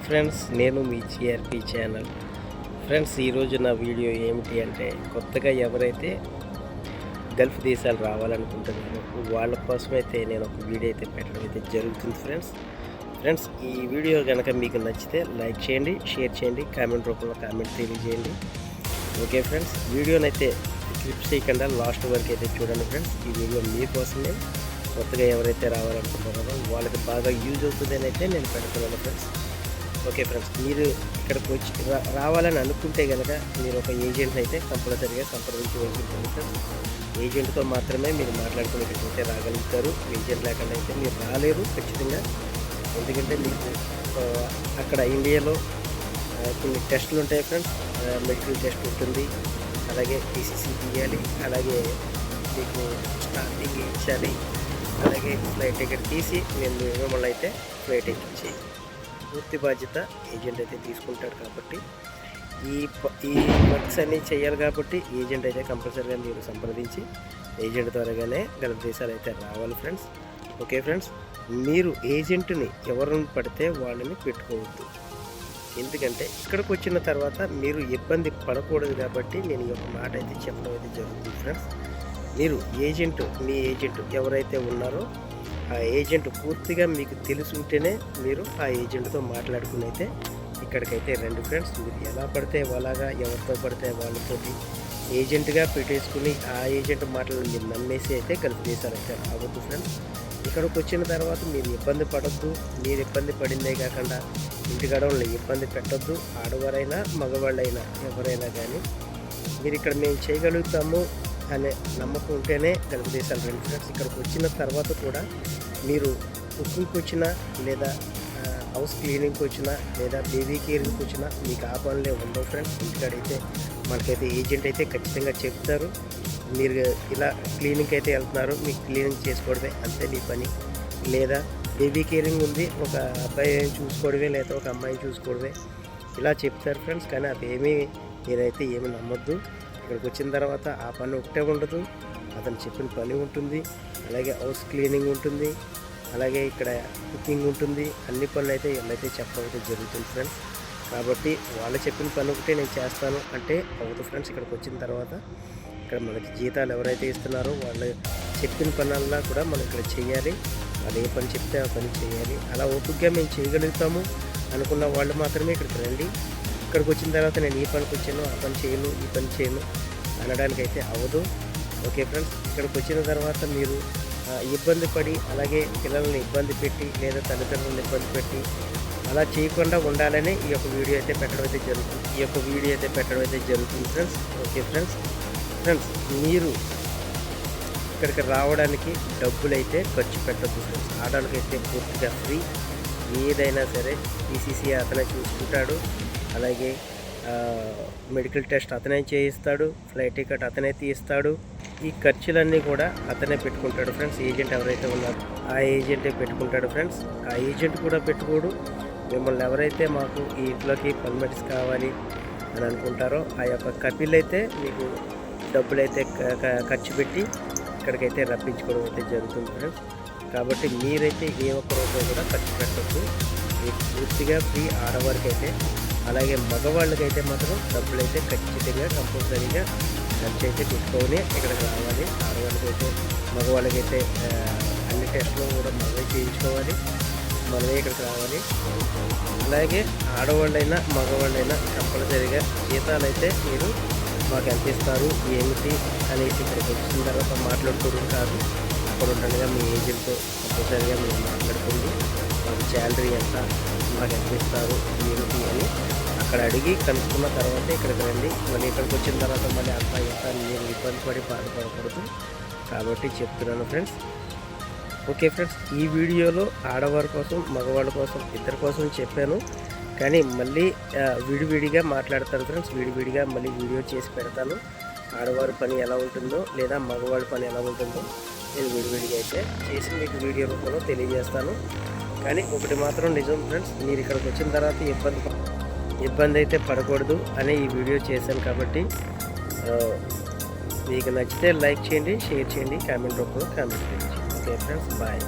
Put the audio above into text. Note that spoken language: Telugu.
ఫ్రెండ్స్, నేను మీ జిఆర్పి ఛానల్. ఫ్రెండ్స్, ఈరోజు నా వీడియో ఏమిటి అంటే, కొత్తగా ఎవరైతే గల్ఫ్ దేశాలు రావాలనుకుంటున్నారో వాళ్ళ కోసమైతే నేను ఒక వీడియో అయితే పెట్టడం అయితే జరుగుతుంది. ఫ్రెండ్స్ ఈ వీడియో కనుక మీకు నచ్చితే లైక్ చేయండి, షేర్ చేయండి, కామెంట్ రూపంలో కామెంట్ తెలియజేయండి. ఓకే ఫ్రెండ్స్, వీడియోనైతే క్లిప్స్ చేయకుండా లాస్ట్ వరకు అయితే చూడండి. ఫ్రెండ్స్, ఈ వీడియో మీకోసమే. కొత్తగా ఎవరైతే రావాలనుకుంటున్నారో వాళ్ళకి బాగా యూజ్ అవుతుందని అయితే నేను పెడుతున్నాను. ఫ్రెండ్స్, ఓకే ఫ్రెండ్స్, మీరు ఇక్కడికి వచ్చి రావాలని అనుకుంటే కనుక మీరు ఒక ఏజెంట్ని అయితే కంపల్సరీగా సంప్రదించవలసి ఉంటుంది. ఫ్రెండ్స్, ఏజెంట్తో మాత్రమే మీరు మాట్లాడుకుని ఇక్కడికి అయితే రాగలుగుతారు. ఏజెంట్ లేకుండా అయితే మీరు రాలేరు ఖచ్చితంగా. ఎందుకంటే మీకు అక్కడ ఇండియాలో కొన్ని టెస్టులు ఉంటాయి. ఫ్రెండ్స్, మెడికల్ టెస్ట్ ఉంటుంది, అలాగే టీసీసీ తీయాలి, అలాగే మీకు స్టార్టింగ్ ఇచ్చాలి, అలాగే ఫ్లైట్ టికెట్ తీసి మేము మిమ్మల్ని అయితే ఫ్లైట్ ఎక్కించి పూర్తి బాధ్యత ఏజెంట్ అయితే తీసుకుంటాడు. కాబట్టి ఈ వర్క్స్ అన్నీ చేయాలి. కాబట్టి ఏజెంట్ అయితే కంపల్సరీగా మీరు సంప్రదించి ఏజెంట్ ద్వారాగానే గల్ఫ్ దేశాలు అయితే రావాలి. ఫ్రెండ్స్, ఓకే ఫ్రెండ్స్, మీరు ఏజెంట్ని ఎవరిని పడితే వాళ్ళని పెట్టుకోవద్దు. ఎందుకంటే ఇక్కడికి వచ్చిన తర్వాత మీరు ఇబ్బంది పడకూడదు. కాబట్టి నేను ఈ యొక్క మాట అయితే చెప్పడం అయితే జరుగుతుంది. ఫ్రెండ్స్, మీరు మీ ఏజెంట్ ఎవరైతే ఉన్నారో ఆ ఏజెంట్ పూర్తిగా మీకు తెలుసుంటేనే మీరు ఆ ఏజెంట్తో మాట్లాడుకుని అయితే ఇక్కడికైతే రండి. ఫ్రెండ్స్, మీరు ఎలా పడితే అలాగా ఎవరితో పడితే వాళ్ళతోటి ఏజెంట్గా పెట్టేసుకుని ఆ ఏజెంట్ మాటలను మీరు నమ్మేసి అయితే గల్ఫ్ దేశాలు అయితే రావద్దు. ఫ్రెండ్స్, ఇక్కడికి వచ్చిన తర్వాత మీరు ఇబ్బంది పడద్దు. మీరు ఇబ్బంది పడిందే కాకుండా ఇంటికాడ వాళ్ళని ఇబ్బంది పెట్టద్దు. ఆడవారైనా మగవాళ్ళైనా ఎవరైనా కానీ మీరు ఇక్కడ మేము చేయగలుగుతాము అనే నమ్మకం ఉంటేనే గల్ఫ్ దేశాలు రండి. ఫ్రెండ్స్, ఇక్కడికి వచ్చిన తర్వాత కూడా మీరు కుకింగ్కి వచ్చినా, లేదా హౌస్ క్లీనింగ్కి వచ్చినా, లేదా బేబీ కేరింగ్కి వచ్చినా మీకు ఆ పనులే ఉండవు. ఫ్రెండ్స్, ఇంటికాడైతే మనకైతే ఏజెంట్ అయితే ఖచ్చితంగా చెప్తారు. మీరు ఇలా క్లీనింగ్కి అయితే వెళ్తున్నారు, మీకు క్లీనింగ్ చేసుకోవడమే అంతే మీ పని. లేదా బేబీ కేరింగ్ ఉంది, ఒక అబ్బాయిని చూసుకోవడమే, లేదా ఒక అమ్మాయిని చూసుకోవడమే, ఇలా చెప్తారు. ఫ్రెండ్స్, కానీ అవేమీ నేనైతే ఏమి నమ్మొద్దు. ఇక్కడికి వచ్చిన తర్వాత ఆ పని ఒకటే ఉండదు, అతను చెప్పిన పని ఉంటుంది, అలాగే హౌస్ క్లీనింగ్ ఉంటుంది, అలాగే ఇక్కడ కుకింగ్ ఉంటుంది. అన్ని పనులు అయితే వీళ్ళైతే చెప్పడం జరుగుతుంది. ఫ్రెండ్స్, కాబట్టి వాళ్ళు చెప్పిన పని ఒకటే నేను చేస్తాను అంటే అవుతుంది. ఫ్రెండ్స్, ఇక్కడికి వచ్చిన తర్వాత ఇక్కడ మనకి జీతాలు ఎవరైతే ఇస్తున్నారో వాళ్ళు చెప్పిన పనుల్లో కూడా మనం ఇక్కడ చేయాలి. వాళ్ళు ఏ పని చెప్తే ఆ పని చేయాలి. అలా ఓపికగా మేము చేయగలుగుతాము అనుకున్న వాళ్ళు మాత్రమే ఇక్కడికి రండి. ఇక్కడికి వచ్చిన తర్వాత నేను ఈ పనికి వచ్చాను, ఆ పని చేయను, ఈ పని చేయను అనడానికి అయితే అవ్వదు. ఓకే ఫ్రెండ్స్, ఇక్కడికి వచ్చిన తర్వాత మీరు ఇబ్బంది పడి, అలాగే పిల్లల్ని ఇబ్బంది పెట్టి, లేదా తల్లిదండ్రులను ఇబ్బంది పెట్టి అలా చేయకుండా ఉండాలని ఈ యొక్క వీడియో అయితే పెట్టడం అయితే జరుగుతుంది. ఫ్రెండ్స్, ఓకే ఫ్రెండ్స్, మీరు ఇక్కడికి రావడానికి డబ్బులు అయితే ఖర్చు పెట్టద్దు. ఫ్రెండ్స్, ఆడవాళ్ళకైతే పూర్తిగా ఫ్రీ. ఏదైనా సరే టీసీసీ అతనే చూసుకుంటాడు, అలాగే మెడికల్ టెస్ట్ అతనే చేయిస్తాడు, ఫ్లైట్ టికెట్ అతనే తీస్తాడు. ఈ ఖర్చులన్నీ కూడా అతనే పెట్టుకుంటాడు. ఫ్రెండ్స్, ఏజెంట్ ఎవరైతే ఉన్నారో ఆ ఏజెంటే పెట్టుకుంటాడు. ఫ్రెండ్స్, ఆ ఏజెంట్ కూడా పెట్టుకోడు. మిమ్మల్ని ఎవరైతే మాకు ఈ ఇంట్లోకి పర్మిట్స్ కావాలి అని అనుకుంటారో ఆ యొక్క కపిల్ అయితే మీకు డబ్బులైతే ఖర్చు పెట్టి ఇక్కడికైతే రప్పించుకోవడం అయితే జరుగుతుంది. ఫ్రెండ్స్, కాబట్టి మీరైతే ఏ ఒక్క రూపాయి కూడా ఖర్చు పెట్టద్దు. మీకు పూర్తిగా ఫ్రీ. ఆడవారికి అయితే, అలాగే మగవాళ్ళకైతే మాత్రం డబ్బులు అయితే ఖచ్చితంగా కంపల్సరీగా ఖర్చు అయితే పెట్టుకొని ఇక్కడికి రావాలి. ఆడవాళ్ళకైతే మగవాళ్ళకైతే అన్ని టెస్టులు కూడా మనమే చేయించుకోవాలి, మనమే ఇక్కడికి రావాలి. అలాగే ఆడవాళ్ళైనా మగవాళ్ళైనా కంపల్సరీగా జీతాలు అయితే మీరు మాకు ఎంత ఇస్తారు ఏమిటి అనేసి ఇక్కడికి వచ్చిన తర్వాత మాట్లాడుకోవడం కాదు. అక్కడ ఉండగా మీ ఏజెంట్తో కంపల్సరీగా మీరు మాట్లాడుకోండి. మాకు శాలరీ ఎంత, మాకు ఎంత ఇస్తారు ఏమిటి అని అక్కడ అడిగి కనుక్కున్న తర్వాత ఇక్కడికి రండి. మళ్ళీ ఇక్కడికి వచ్చిన తర్వాత మళ్ళీ అంత ఎంత మీరు ఇబ్బంది పడి బాధపడకూడదు. కాబట్టి చెప్తున్నాను. ఫ్రెండ్స్, ఓకే ఫ్రెండ్స్, ఈ వీడియోలో ఆడవారి కోసం మగవాళ్ళ కోసం ఇద్దరి కోసం చెప్పాను, కానీ మళ్ళీ విడివిడిగా మాట్లాడతాను. ఫ్రెండ్స్, విడివిడిగా మళ్ళీ వీడియో చేసి పెడతాను. ఆడవారి పని ఎలా ఉంటుందో, లేదా మగవాళ్ళ పని ఎలా ఉంటుందో నేను విడివిడిగా అయితే చేసి మీకు వీడియో రూపంలో తెలియజేస్తాను. కానీ ఒకటి మాత్రం నిజం ఫ్రెండ్స్, మీరు ఇక్కడికి వచ్చిన తర్వాత ఇబ్బంది అయితే పడకూడదు అని ఈ వీడియో చేశాను. కాబట్టి మీకు నచ్చితే లైక్ చేయండి, షేర్ చేయండి, కామెంట్ రూపంలో కామెంట్ చేయండి. Okay friends, bye.